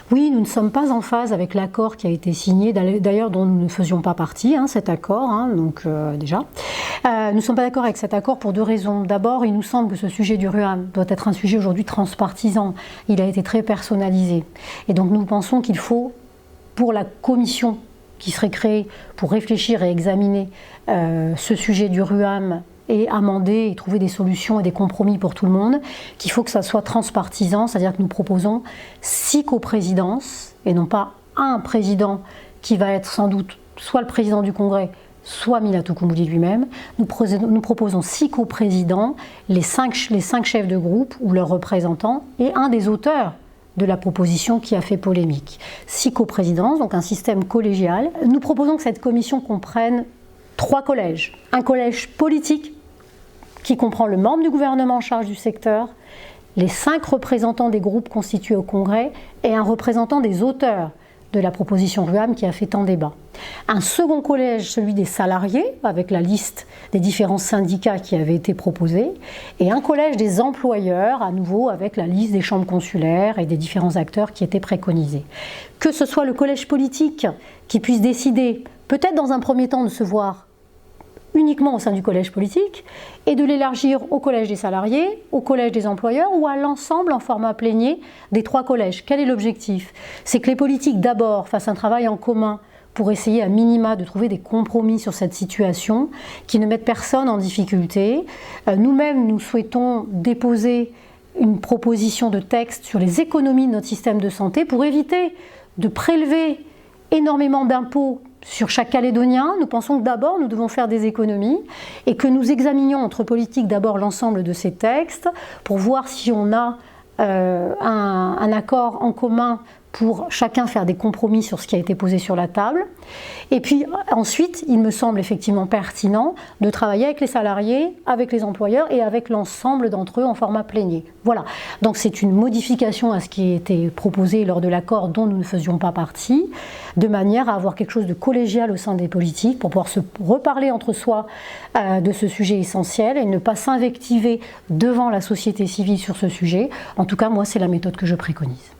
Oui, nous ne sommes pas en phase avec l'accord qui a été signé, d'ailleurs dont nous ne faisions pas partie, cet accord, déjà. Nous ne sommes pas d'accord avec cet accord pour deux raisons. D'abord, il nous semble que ce sujet du RUAM doit être un sujet aujourd'hui transpartisan. Il a été très personnalisé. Et donc nous pensons qu'il faut, pour la commission qui serait créée pour réfléchir et examiner ce sujet du RUAM et amender et trouver des solutions et des compromis pour tout le monde, qu'il faut que ça soit transpartisan, c'est-à-dire que nous proposons 6 coprésidences et non pas un président qui va être sans doute soit le président du Congrès, soit Minatou Koumoudi lui-même. Nous proposons 6 coprésidents, les 5 chefs de groupe ou leurs représentants et un des auteurs de la proposition qui a fait polémique. 6 coprésidences, donc un système collégial. Nous proposons que cette commission comprenne 3 collèges. Un collège politique qui comprend le membre du gouvernement en charge du secteur, les 5 représentants des groupes constitués au Congrès et un représentant des auteurs de la proposition RUAM qui a fait tant débat. Un second collège, celui des salariés, avec la liste des différents syndicats qui avaient été proposés, et un collège des employeurs, à nouveau avec la liste des chambres consulaires et des différents acteurs qui étaient préconisés. Que ce soit le collège politique qui puisse décider, peut-être dans un premier temps de se voir uniquement au sein du collège politique et de l'élargir au collège des salariés, au collège des employeurs ou à l'ensemble en format plénier des 3 collèges. Quel est l'objectif? C'est que les politiques d'abord fassent un travail en commun pour essayer à minima de trouver des compromis sur cette situation qui ne mettent personne en difficulté. Nous-mêmes, nous souhaitons déposer une proposition de texte sur les économies de notre système de santé pour éviter de prélever énormément d'impôts sur chaque Calédonien. Nous pensons que d'abord nous devons faire des économies et que nous examinions entre politiques d'abord l'ensemble de ces textes pour voir si on a un accord en commun pour chacun faire des compromis sur ce qui a été posé sur la table. Et puis ensuite, il me semble effectivement pertinent de travailler avec les salariés, avec les employeurs et avec l'ensemble d'entre eux en format plénier. Voilà, donc c'est une modification à ce qui a été proposé lors de l'accord dont nous ne faisions pas partie, de manière à avoir quelque chose de collégial au sein des politiques pour pouvoir se reparler entre soi de ce sujet essentiel et ne pas s'invectiver devant la société civile sur ce sujet. En tout cas, moi, c'est la méthode que je préconise.